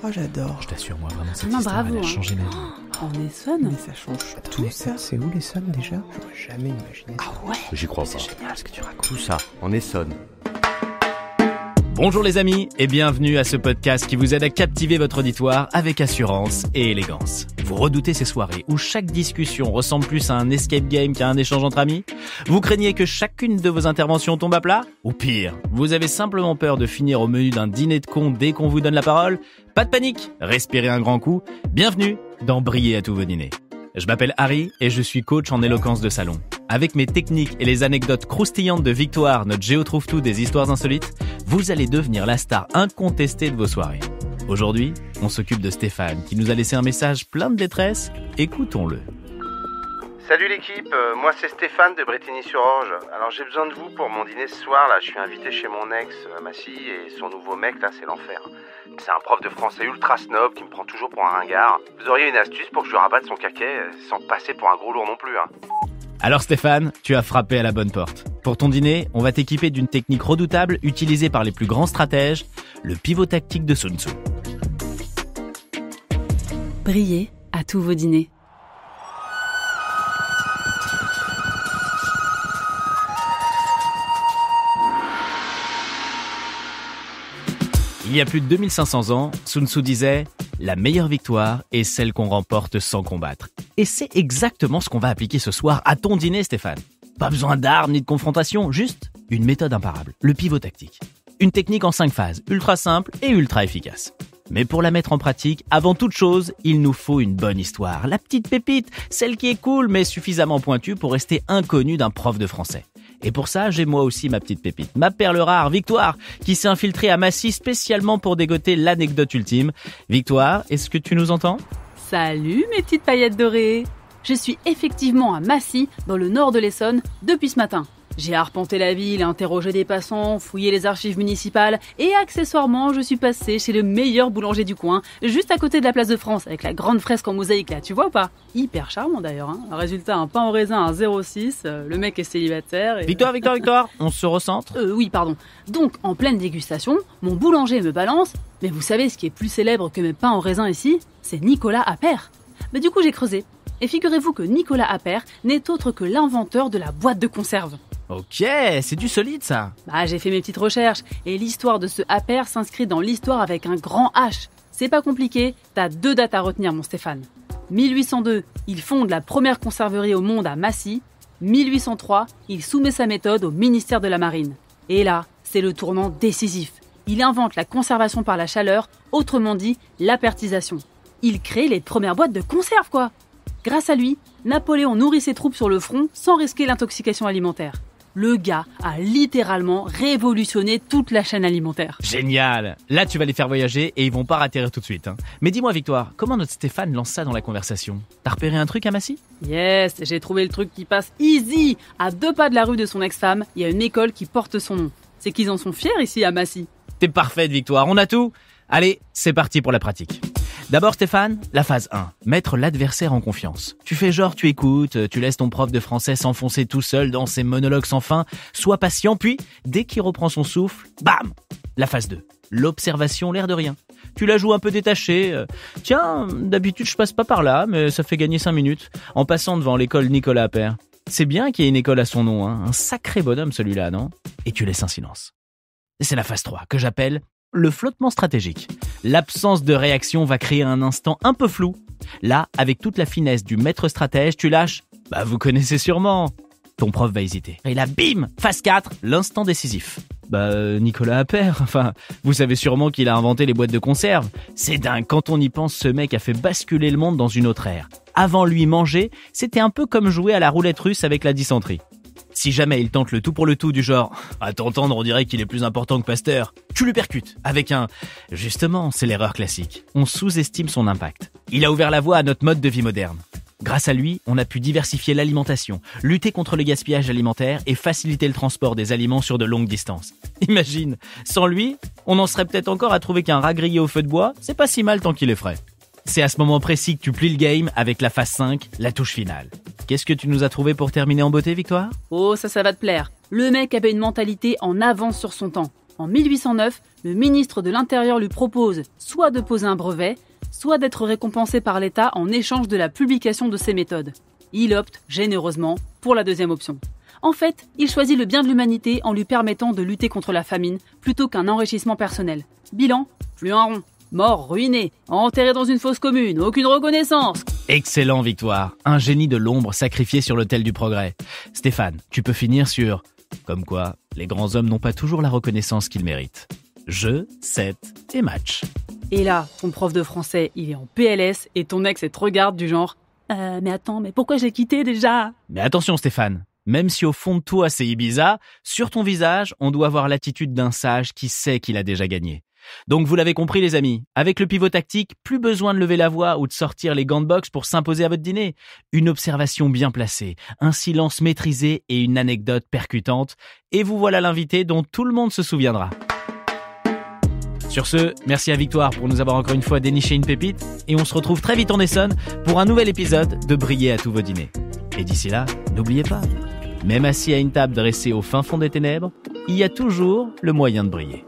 Oh, j'adore. Je t'assure, moi, vraiment, cette Non, histoire, bravo, elle a hein. changé ma vie. En Essonne. Mais ça change tout, ça. C'est où l'Essonne déjà? J'aurais jamais imaginé. Ah ouais. J'y crois C'est pas. génial ce que tu racontes. Tout ça, en Essonne. Bonjour les amis et bienvenue à ce podcast qui vous aide à captiver votre auditoire avec assurance et élégance. Vous redoutez ces soirées où chaque discussion ressemble plus à un escape game qu'à un échange entre amis? Vous craignez que chacune de vos interventions tombe à plat? Ou pire, vous avez simplement peur de finir au menu d'un dîner de cons dès qu'on vous donne la parole? Pas de panique, respirez un grand coup. Bienvenue dans Briller à tous vos dîners. Je m'appelle Harry et je suis coach en éloquence de salon. Avec mes techniques et les anecdotes croustillantes de Victoire, notre géotrouve-tout des histoires insolites, vous allez devenir la star incontestée de vos soirées. Aujourd'hui, on s'occupe de Stéphane qui nous a laissé un message plein de détresse. Écoutons-le. Salut l'équipe, moi c'est Stéphane de Bretigny-sur-Orge. Alors j'ai besoin de vous pour mon dîner ce soir là, je suis invité chez mon ex, Massy, et son nouveau mec là c'est l'enfer. C'est un prof de français ultra snob qui me prend toujours pour un ringard. Vous auriez une astuce pour que je lui rabatte son caquet sans passer pour un gros lourd non plus hein. Alors Stéphane, tu as frappé à la bonne porte. Pour ton dîner, on va t'équiper d'une technique redoutable utilisée par les plus grands stratèges, le pivot tactique de Sun Tzu. Briller à tous vos dîners. Il y a plus de 2500 ans, Sun Tzu disait « La meilleure victoire est celle qu'on remporte sans combattre ». Et c'est exactement ce qu'on va appliquer ce soir à ton dîner, Stéphane. Pas besoin d'armes ni de confrontation, juste une méthode imparable, le pivot tactique. Une technique en 5 phases, ultra simple et ultra efficace. Mais pour la mettre en pratique, avant toute chose, il nous faut une bonne histoire. La petite pépite, celle qui est cool mais suffisamment pointue pour rester inconnue d'un prof de français. Et pour ça, j'ai moi aussi ma petite pépite, ma perle rare, Victoire, qui s'est infiltrée à Massy spécialement pour dégoter l'anecdote ultime. Victoire, est-ce que tu nous entends? Salut mes petites paillettes dorées. Je suis effectivement à Massy, dans le nord de l'Essonne, depuis ce matin. J'ai arpenté la ville, interrogé des passants, fouillé les archives municipales et accessoirement, je suis passé chez le meilleur boulanger du coin, juste à côté de la place de France, avec la grande fresque en mosaïque là, tu vois ou pas? Hyper charmant d'ailleurs, hein. Résultat, un pain au raisin à 0,6, le mec est célibataire et... Victoire, on se recentre? Oui, pardon. Donc, en pleine dégustation, mon boulanger me balance, mais vous savez ce qui est plus célèbre que mes pains au raisin ici? C'est Nicolas Appert. Mais du coup, j'ai creusé. Et figurez-vous que Nicolas Appert n'est autre que l'inventeur de la boîte de conserve. Ok, c'est du solide ça. J'ai fait mes petites recherches et l'histoire de ce Appert s'inscrit dans l'histoire avec un grand H. C'est pas compliqué, t'as 2 dates à retenir mon Stéphane. 1802, il fonde la première conserverie au monde à Massy. 1803, il soumet sa méthode au ministère de la Marine. Et là, c'est le tournant décisif. Il invente la conservation par la chaleur, autrement dit, l'appertisation. Il crée les premières boîtes de conserve quoi. Grâce à lui, Napoléon nourrit ses troupes sur le front sans risquer l'intoxication alimentaire. Le gars a littéralement révolutionné toute la chaîne alimentaire. Génial. Là, tu vas les faire voyager et ils vont pas atterrir tout de suite. Hein. Mais dis-moi, Victoire, comment notre Stéphane lance ça dans la conversation? T'as repéré un truc à Massy? Yes, j'ai trouvé le truc qui passe easy. À 2 pas de la rue de son ex-femme, il y a une école qui porte son nom. C'est qu'ils en sont fiers ici à Massy. T'es parfaite, Victoire, on a tout. Allez, c'est parti pour la pratique. D'abord Stéphane, la phase 1, mettre l'adversaire en confiance. Tu fais genre tu écoutes, tu laisses ton prof de français s'enfoncer tout seul dans ses monologues sans fin, sois patient, puis dès qu'il reprend son souffle, bam! La phase 2, l'observation l'air de rien. Tu la joues un peu détachée, tiens, d'habitude je passe pas par là, mais ça fait gagner 5 minutes, en passant devant l'école Nicolas Appert. C'est bien qu'il y ait une école à son nom, hein. Un sacré bonhomme celui-là, non? Et tu laisses un silence. Et c'est la phase 3, que j'appelle le flottement stratégique. L'absence de réaction va créer un instant un peu flou. Là, avec toute la finesse du maître stratège, tu lâches. Vous connaissez sûrement. Ton prof va hésiter. Et là, bim, phase 4, l'instant décisif. Nicolas Appert, vous savez sûrement qu'il a inventé les boîtes de conserve. C'est dingue, quand on y pense, ce mec a fait basculer le monde dans une autre ère. Avant lui, manger, c'était un peu comme jouer à la roulette russe avec la dysenterie. Si jamais il tente le tout pour le tout du genre « À t'entendre, on dirait qu'il est plus important que Pasteur », tu le percutes avec un « Justement, c'est l'erreur classique. On sous-estime son impact. Il a ouvert la voie à notre mode de vie moderne. Grâce à lui, on a pu diversifier l'alimentation, lutter contre le gaspillage alimentaire et faciliter le transport des aliments sur de longues distances. Imagine, sans lui, on en serait peut-être encore à trouver qu'un rat grillé au feu de bois, c'est pas si mal tant qu'il est frais. C'est à ce moment précis que tu plies le game avec la phase 5, la touche finale. Qu'est-ce que tu nous as trouvé pour terminer en beauté, Victoire ? Oh, ça va te plaire. Le mec avait une mentalité en avance sur son temps. En 1809, le ministre de l'Intérieur lui propose soit de poser un brevet, soit d'être récompensé par l'État en échange de la publication de ses méthodes. Il opte généreusement pour la deuxième option. En fait, il choisit le bien de l'humanité en lui permettant de lutter contre la famine plutôt qu'un enrichissement personnel. Bilan, plus un rond. Mort, ruiné, enterré dans une fosse commune, aucune reconnaissance. Excellent, Victoire. Un génie de l'ombre sacrifié sur l'autel du progrès. Stéphane, tu peux finir sur... Comme quoi, les grands hommes n'ont pas toujours la reconnaissance qu'ils méritent. Jeu, 7 et match. Et là, ton prof de français, il est en PLS et ton ex, elle te regarde du genre « mais attends, mais pourquoi j'ai quitté déjà ?» Mais attention, Stéphane. Même si au fond de toi c'est Ibiza, sur ton visage, on doit avoir l'attitude d'un sage qui sait qu'il a déjà gagné. Donc vous l'avez compris les amis, avec le pivot tactique, plus besoin de lever la voix ou de sortir les gants de boxe pour s'imposer à votre dîner. Une observation bien placée, un silence maîtrisé et une anecdote percutante. Et vous voilà l'invité dont tout le monde se souviendra. Sur ce, merci à Victoire pour nous avoir encore une fois déniché une pépite. Et on se retrouve très vite en Essonne pour un nouvel épisode de Briller à tous vos dîners. Et d'ici là, n'oubliez pas, même assis à une table dressée au fin fond des ténèbres, il y a toujours le moyen de briller.